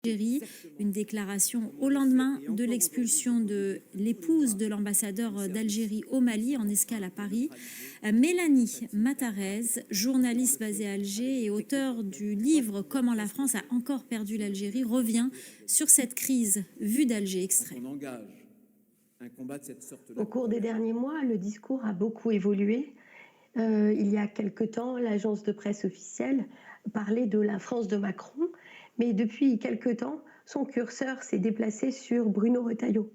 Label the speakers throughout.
Speaker 1: Algérie, une déclaration au lendemain de l'expulsion de l'épouse de l'ambassadeur d'Algérie au Mali en escale à Paris. Mélanie Matarez, journaliste basée à Alger et auteure du livre Comment la France a encore perdu l'Algérie, revient sur cette crise vue d'Alger. Extrait.
Speaker 2: Au cours des derniers mois, le discours a beaucoup évolué. Il y a quelque temps, l'agence de presse officielle parlait de la France de Macron, mais depuis quelque temps, son curseur s'est déplacé sur Bruno Retailleau.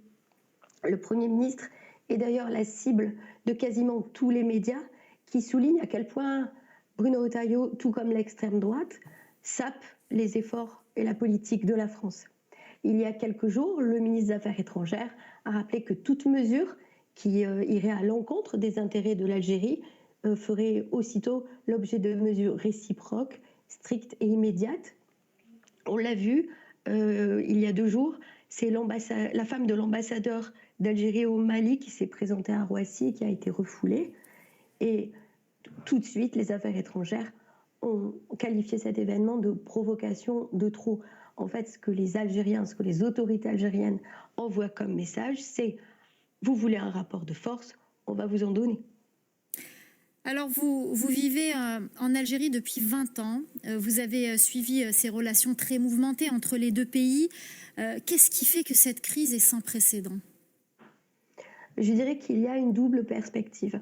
Speaker 2: Le Premier ministre est d'ailleurs la cible de quasiment tous les médias qui soulignent à quel point Bruno Retailleau, tout comme l'extrême droite, sape les efforts et la politique de la France. Il y a quelques jours, le ministre des Affaires étrangères a rappelé que toute mesure qui irait à l'encontre des intérêts de l'Algérie ferait aussitôt l'objet de mesures réciproques, strictes et immédiates. On l'a vu il y a 2 jours, c'est la femme de l'ambassadeur d'Algérie au Mali qui s'est présentée à Roissy et qui a été refoulée. Et tout de suite, les affaires étrangères ont qualifié cet événement de provocation de trop. En fait, ce que les autorités algériennes envoient comme message, c'est « vous voulez un rapport de force, on va vous en donner ».
Speaker 1: Alors, vous vivez en Algérie depuis 20 ans. Vous avez suivi ces relations très mouvementées entre les deux pays. Qu'est-ce qui fait que cette crise est sans précédent?
Speaker 2: Je dirais qu'il y a une double perspective.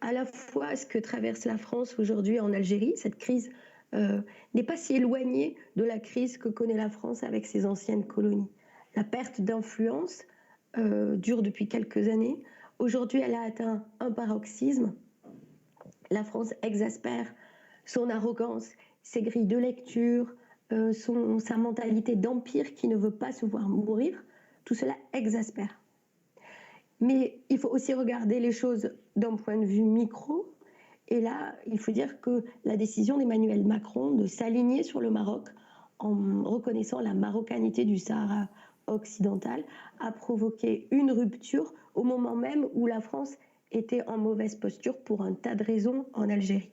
Speaker 2: À la fois, ce que traverse la France aujourd'hui en Algérie, cette crise n'est pas si éloignée de la crise que connaît la France avec ses anciennes colonies. La perte d'influence dure depuis quelques années. Aujourd'hui, elle a atteint un paroxysme. La France exaspère son arrogance, ses grilles de lecture, sa mentalité d'empire qui ne veut pas se voir mourir. Tout cela exaspère. Mais il faut aussi regarder les choses d'un point de vue micro. Et là, il faut dire que la décision d'Emmanuel Macron de s'aligner sur le Maroc en reconnaissant la marocanité du Sahara occidental a provoqué une rupture au moment même où la France était en mauvaise posture pour un tas de raisons en Algérie.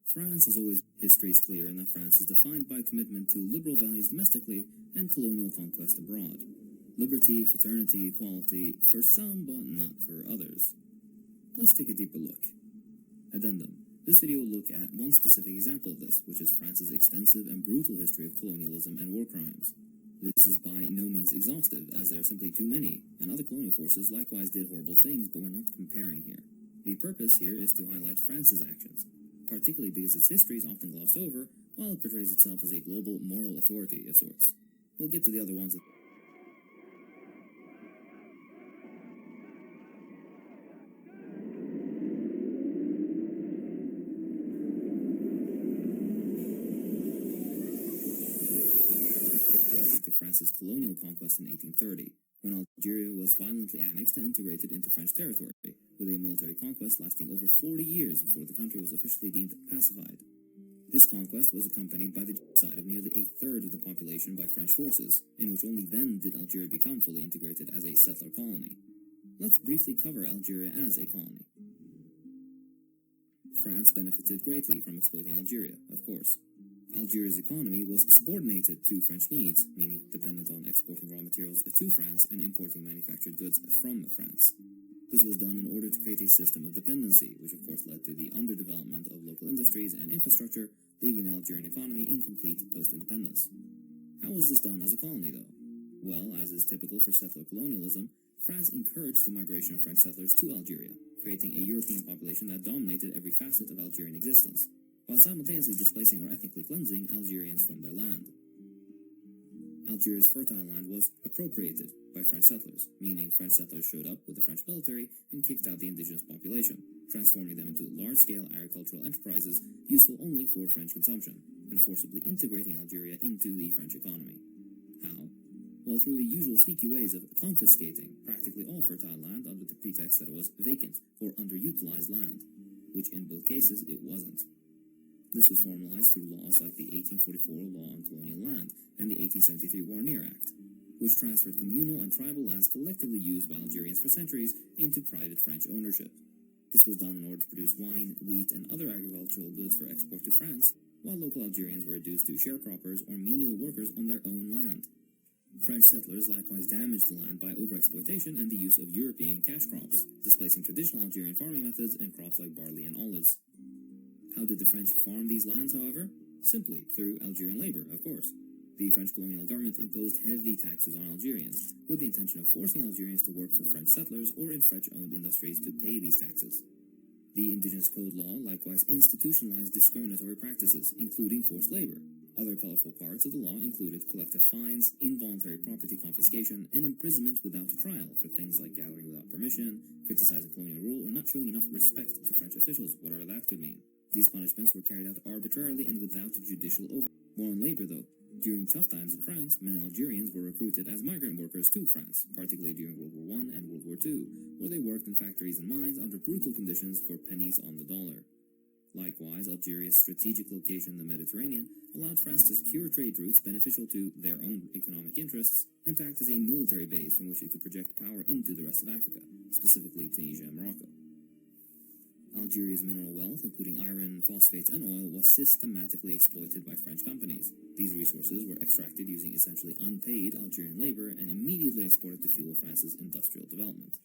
Speaker 3: France has always history is clear in that France is defined by commitment to liberal values domestically and colonial conquest abroad. Liberty, fraternity, equality, for some but not for others. Let's take a deeper look. Addendum. This video will look at one specific example of this, which is France's extensive and brutal history of colonialism and war crimes. This is by no means exhaustive, as there are simply too many, and other colonial forces likewise did horrible things, but we're not comparing here. The purpose here is to highlight France's actions, particularly because its history is often glossed over, while it portrays itself as a global moral authority of sorts. We'll get to the other ones. France's colonial conquest in 1830, when Algeria was violently annexed and integrated into French territory, with a military conquest lasting over 40 years before the country was officially deemed pacified. This conquest was accompanied by the genocide of nearly a third of the population by French forces, in which only then did Algeria become fully integrated as a settler colony. Let's briefly cover Algeria as a colony. France benefited greatly from exploiting Algeria, of course. Algeria's economy was subordinated to French needs, meaning dependent on exporting raw materials to France and importing manufactured goods from France. This was done in order to create a system of dependency, which of course led to the underdevelopment of local industries and infrastructure, leaving the Algerian economy incomplete post-independence. How was this done as a colony, though? Well, as is typical for settler colonialism, France encouraged the migration of French settlers to Algeria, creating a European population that dominated every facet of Algerian existence, while simultaneously displacing or ethnically cleansing Algerians from their land. Algeria's fertile land was appropriated by French settlers, meaning French settlers showed up with the French military and kicked out the indigenous population, transforming them into large-scale agricultural enterprises useful only for French consumption, and forcibly integrating Algeria into the French economy. How? Well, through the usual sneaky ways of confiscating practically all fertile land under the pretext that it was vacant or underutilized land, which in both cases it wasn't. This was formalized through laws like the 1844 Law on Colonial Land and the 1873 Warnier Act, which transferred communal and tribal lands collectively used by Algerians for centuries into private French ownership. This was done in order to produce wine, wheat, and other agricultural goods for export to France, while local Algerians were reduced to sharecroppers or menial workers on their own land. French settlers likewise damaged the land by overexploitation and the use of European cash crops, displacing traditional Algerian farming methods and crops like barley and olives. How did the French farm these lands, however? Simply through Algerian labor, of course. The French colonial government imposed heavy taxes on Algerians, with the intention of forcing Algerians to work for French settlers or in French-owned industries to pay these taxes. The Indigenous Code Law likewise institutionalized discriminatory practices, including forced labor. Other colorful parts of the law included collective fines, involuntary property confiscation, and imprisonment without a trial for things like gathering without permission, criticizing colonial rule, or not showing enough respect to French officials, whatever that could mean. These punishments were carried out arbitrarily and without judicial oversight. More on labor, though. During tough times in France, many Algerians were recruited as migrant workers to France, particularly during World War I and World War II, where they worked in factories and mines under brutal conditions for pennies on the dollar. Likewise, Algeria's strategic location in the Mediterranean allowed France to secure trade routes beneficial to their own economic interests and to act as a military base from which it could project power into the rest of Africa, specifically Tunisia and Morocco. Algeria's mineral wealth, including iron, phosphates, and oil, was systematically exploited by French companies. These resources were extracted using essentially unpaid Algerian labor and immediately exported to fuel France's industrial development.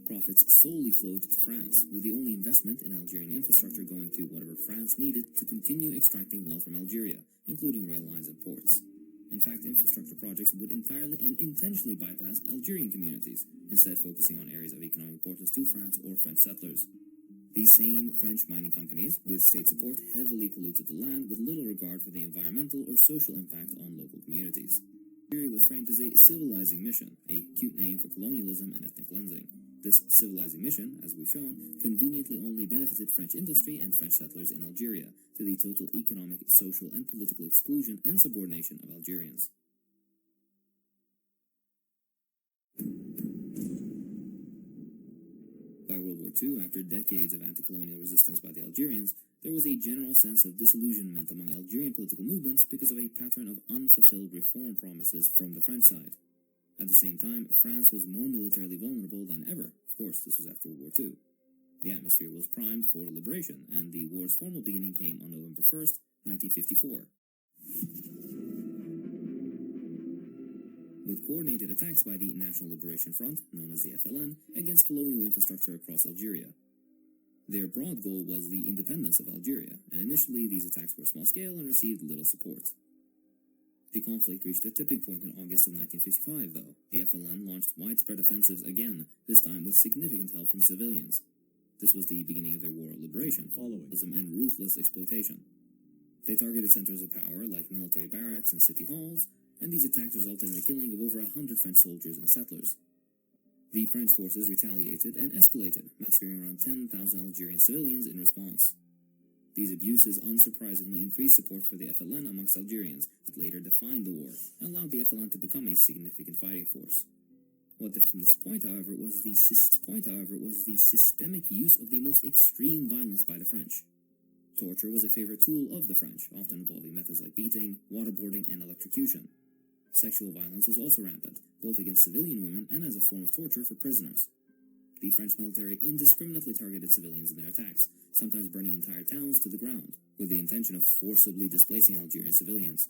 Speaker 3: Profits solely flowed to France, with the only investment in Algerian infrastructure going to whatever France needed to continue extracting wealth from Algeria, including rail lines and ports. In fact, infrastructure projects would entirely and intentionally bypass Algerian communities, instead focusing on areas of economic importance to France or French settlers. These same French mining companies, with state support, heavily polluted the land with little regard for the environmental or social impact on local communities. Algeria was framed as a civilizing mission, a cute name for colonialism and ethnic cleansing. This civilizing mission, as we've shown, conveniently only benefited French industry and French settlers in Algeria, to the total economic, social, and political exclusion and subordination of Algerians. By World War II, after decades of anti-colonial resistance by the Algerians, there was a general sense of disillusionment among Algerian political movements because of a pattern of unfulfilled reform promises from the French side. At the same time, France was more militarily vulnerable than ever. Of course, this was after World War II. The atmosphere was primed for liberation, and the war's formal beginning came on November 1st, 1954. With coordinated attacks by the National Liberation Front, known as the FLN, against colonial infrastructure across Algeria. Their broad goal was the independence of Algeria, and initially these attacks were small-scale and received little support. The conflict reached a tipping point in August of 1955, though. The FLN launched widespread offensives again, this time with significant help from civilians. This was the beginning of their war of liberation, colonialism, and ruthless exploitation. They targeted centers of power like military barracks and city halls, and these attacks resulted in the killing of over 100 French soldiers and settlers. The French forces retaliated and escalated, massacring around 10,000 Algerian civilians in response. These abuses unsurprisingly increased support for the FLN amongst Algerians, but later defined the war, and allowed the FLN to become a significant fighting force. What differed from this point, however, was the systemic use of the most extreme violence by the French. Torture was a favorite tool of the French, often involving methods like beating, waterboarding, and electrocution. Sexual violence was also rampant, both against civilian women and as a form of torture for prisoners. The French military indiscriminately targeted civilians in their attacks, sometimes burning entire towns to the ground, with the intention of forcibly displacing Algerian civilians.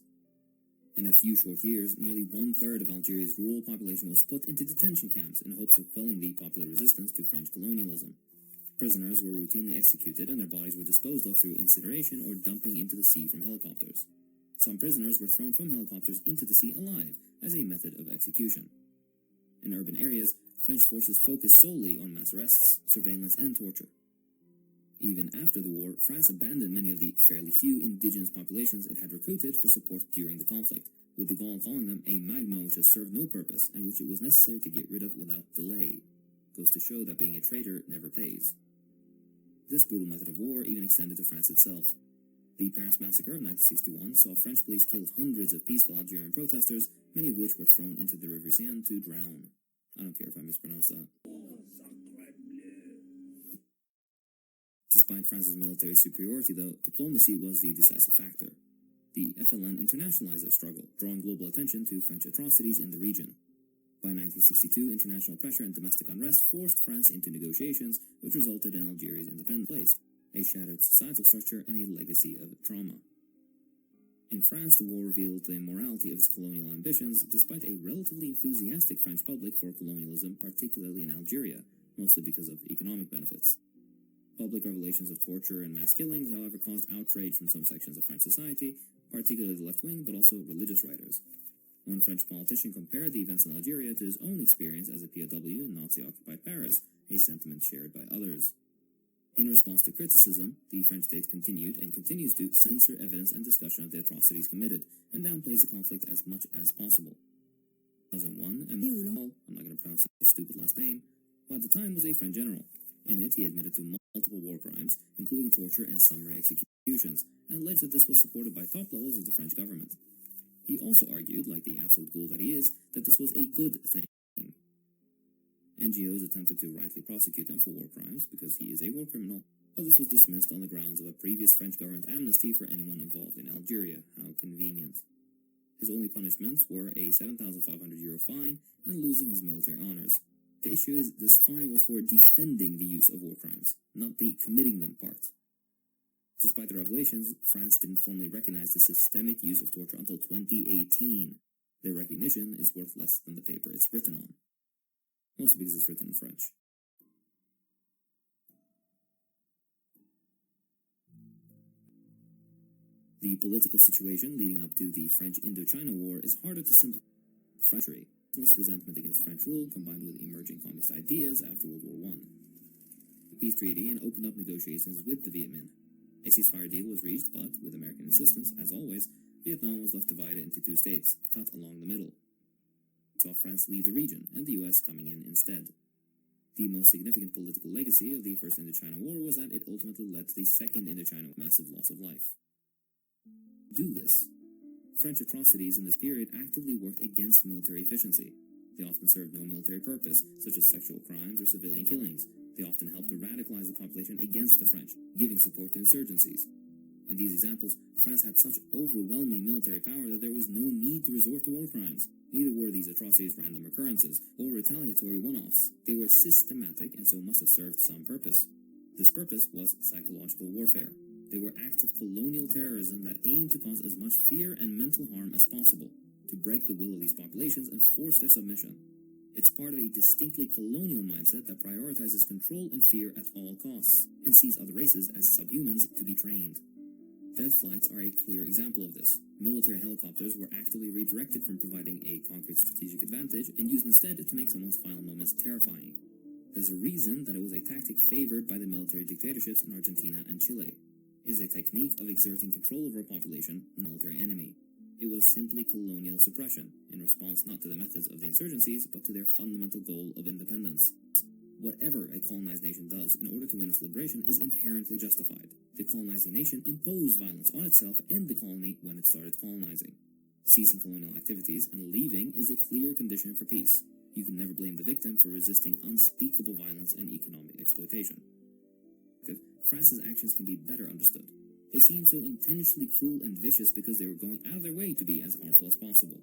Speaker 3: In a few short years, nearly one-third of Algeria's rural population was put into detention camps in hopes of quelling the popular resistance to French colonialism. Prisoners were routinely executed and their bodies were disposed of through incineration or dumping into the sea from helicopters. Some prisoners were thrown from helicopters into the sea alive as a method of execution. In urban areas, French forces focused solely on mass arrests, surveillance, and torture. Even after the war, France abandoned many of the fairly few indigenous populations it had recruited for support during the conflict, with de Gaulle calling them a magma which has served no purpose and which it was necessary to get rid of without delay. Goes to show that being a traitor never pays. This brutal method of war even extended to France itself. The Paris massacre of 1961 saw French police kill hundreds of peaceful Algerian protesters, many of which were thrown into the River Seine to drown. I don't care if I mispronounce that. Despite France's military superiority, though, diplomacy was the decisive factor. The FLN internationalized their struggle, drawing global attention to French atrocities in the region. By 1962, international pressure and domestic unrest forced France into negotiations, which resulted in Algeria's independence, a shattered societal structure, and a legacy of trauma. In France, the war revealed the immorality of its colonial ambitions, despite a relatively enthusiastic French public for colonialism, particularly in Algeria, mostly because of economic benefits. Public revelations of torture and mass killings, however, caused outrage from some sections of French society, particularly the left-wing, but also religious writers. One French politician compared the events in Algeria to his own experience as a POW in Nazi-occupied Paris, a sentiment shared by others. In response to criticism, the French state continued and continues to censor evidence and discussion of the atrocities committed, and downplays the conflict as much as possible. 2001, and Paul, I'm not going to pronounce his stupid last name, who at the time was a French general. In it, he admitted to multiple war crimes, including torture and summary executions, and alleged that this was supported by top levels of the French government. He also argued, like the absolute ghoul that he is, that this was a good thing. NGOs attempted to rightly prosecute him for war crimes because he is a war criminal, but this was dismissed on the grounds of a previous French government amnesty for anyone involved in Algeria. How convenient. His only punishments were a €7,500 fine and losing his military honors. The issue is this fine was for defending the use of war crimes, not the committing them part. Despite the revelations, France didn't formally recognize the systemic use of torture until 2018. Their recognition is worth less than the paper it's written on. Also because it's written in French. The political situation leading up to the French Indochine War is harder to simplify. French resentment against French rule combined with emerging communist ideas after World War I. The peace treaty and opened up negotiations with the Viet Minh. A ceasefire deal was reached, but, with American assistance, as always, Vietnam was left divided into two states, cut along the middle. It saw France leave the region, and the US coming in instead. The most significant political legacy of the First Indochina War was that it ultimately led to the Second Indochina War, massive loss of life. Do this. French atrocities in this period actively worked against military efficiency. They often served no military purpose, such as sexual crimes or civilian killings. They often helped to radicalize the population against the French, giving support to insurgencies. In these examples, France had such overwhelming military power that there was no need to resort to war crimes. Neither were these atrocities random occurrences or retaliatory one-offs. They were systematic and so must have served some purpose. This purpose was psychological warfare. They were acts of colonial terrorism that aimed to cause as much fear and mental harm as possible, to break the will of these populations and force their submission. It's part of a distinctly colonial mindset that prioritizes control and fear at all costs, and sees other races as subhumans to be trained. Death flights are a clear example of this. Military helicopters were actively redirected from providing a concrete strategic advantage and used instead to make someone's final moments terrifying. There's a reason that it was a tactic favored by the military dictatorships in Argentina and Chile. It is a technique of exerting control over a population, military enemy. It was simply colonial suppression, in response not to the methods of the insurgencies, but to their fundamental goal of independence. Whatever a colonized nation does in order to win its liberation is inherently justified. The colonizing nation imposed violence on itself and the colony when it started colonizing. Ceasing colonial activities and leaving is a clear condition for peace. You can never blame the victim for resisting unspeakable violence and economic exploitation. France's actions can be better understood. They seem so intentionally cruel and vicious because they were going out of their way to be as harmful as possible.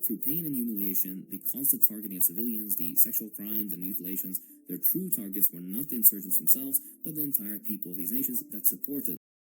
Speaker 3: Through pain and humiliation, the constant targeting of civilians, the sexual crimes and mutilations, their true targets were not the insurgents themselves, but the entire people of these nations that supported